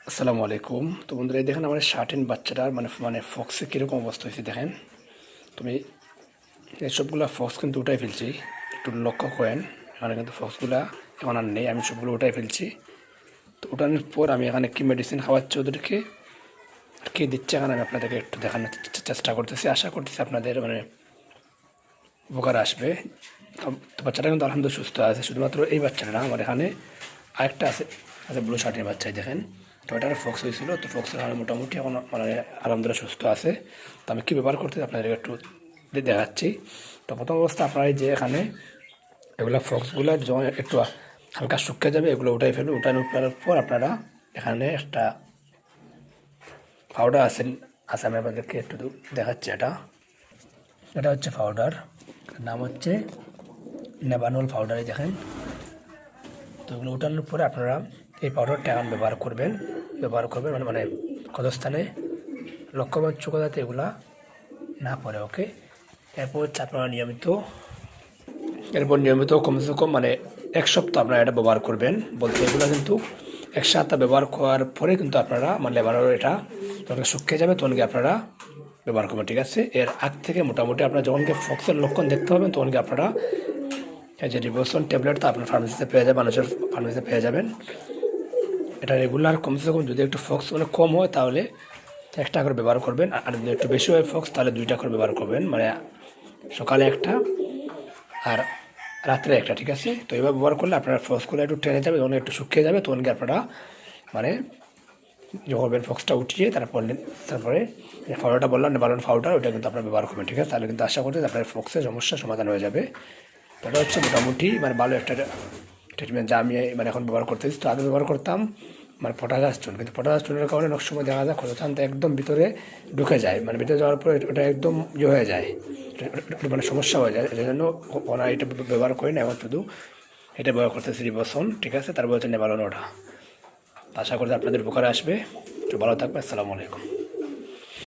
আসসালামু আলাইকুম। তো বন্ধুরা, এই দেখেন আমার শার্টিন বাচ্চাটার মানে ফক্সে কীরকম অবস্থা হয়েছে দেখেন। তুমি এই সবগুলা ফক্স কিন্তু উঠাই ফেলছি, একটু লক্ষ্য করেন। এখানে কিন্তু ফক্সগুলা এখন আর নেই, আমি সবগুলো উঠাই ফেলছি। তো উঠানোর পর আমি এখানে কি মেডিসিন খাওয়াচ্ছি ওদেরকে আর কী দিচ্ছে এখানে আমি আপনাদেরকে একটু দেখানোর চেষ্টা করতেছি। আশা করতেছি আপনাদের উপকার আসবে। তো বাচ্চাটা কিন্তু আলহামদুলিল্লাহ সুস্থ আছে। শুধুমাত্র এই বাচ্চাটা না, আমার এখানে আরেকটা আছে আছে ব্লু শার্টের বাচ্চাই দেখেন। তো এটার ফক্স হয়েছিল, তো ফক্সের কারণে মোটামুটি এখন আলহামদুলিল্লাহ সুস্থ আছে। তো আমি কী ব্যবহার করতে আপনাদের একটু দেখাচ্ছি। তো প্রথম অবস্থা আপনারা যে এখানে এগুলো ফক্সগুলো যখন একটু হালকা শুকিয়ে যাবে এগুলো উঠাই ফেলবে। উঠানোর পর আপনারা এখানে একটা পাউডার আছে আমি আপনাদেরকে একটু দেখাচ্ছি। এটা হচ্ছে পাউডার, নাম হচ্ছে নেভানোল পাউডারই দেখেন। তো এগুলো উঠানোর পরে আপনারা এই পাউডারটা এখন ব্যবহার করবেন মানে ক্ষতস্থানে লক্ষ্য চোখ যাতে এগুলা না পড়ে। ওকে, এরপর হচ্ছে আপনারা নিয়মিত কমসে কম এক সপ্তাহ আপনারা এটা ব্যবহার করবেন। বলতে এগুলো কিন্তু এক সপ্তাহ ব্যবহার করার পরে কিন্তু আপনারা লেবারের এটা যখন শুকিয়ে যাবে তখন আপনারা ব্যবহার করবেন, ঠিক আছে। এর আগ থেকে মোটামুটি আপনারা যখন ফক্সের লক্ষণ দেখতে পাবেন তখন আপনারা এই যে রিবোসন ট্যাবলেট তো আপনার ফার্মেসিতে পেয়ে যাবেন, মানুষের ফার্মেসিতে পেয়ে যাবেন। এটা রেগুলার কমসে কম যদি একটু ফক্স কম হয় তাহলে একটা করে ব্যবহার করবেন, আর যদি একটু বেশি হয় ফক্স তাহলে 2টা করে ব্যবহার করবেন, সকালে একটা আর রাত্রে একটা, ঠিক আছে। তো এইভাবে ব্যবহার করলে আপনার ফক্সগুলো একটু টেনে যাবে, যখন একটু শুকিয়ে যাবে তখন আপনারা যখন ফক্সটা উঠিয়ে তারপরে যে পাউডারটা বললাম নেভানোল পাউডার, ওটা কিন্তু আপনারা ব্যবহার করবেন, ঠিক আছে। তাহলে কিন্তু আশা করতে আপনার ফক্সের সমস্যার সমাধান হয়ে যাবে। এটা হচ্ছে মোটামুটি ভালো একটা ট্রিটমেন্ট যা আমি এখন ব্যবহার করতেছি। তো আগে ব্যবহার করতাম পটাশ চুন, কিন্তু পটাশ চুনের কারণে অনেক সময় দেখা যায় ক্ষতস্থানটা একদম ভিতরে ঢুকে যায়, ভিতরে যাওয়ার পরে ওটা একদম হয়ে যায়, সমস্যা হয়ে যায়। এই জন্য ওরা এটা ব্যবহার করি না, এখন শুধু এটা ব্যবহার করতেছি রিবোসন, ঠিক আছে। তারপর হচ্ছে নেভানোল ওটা। আশা করি আপনাদের উপকারে আসবে। একটু ভালো থাকবে। আসসালামু আলাইকুম।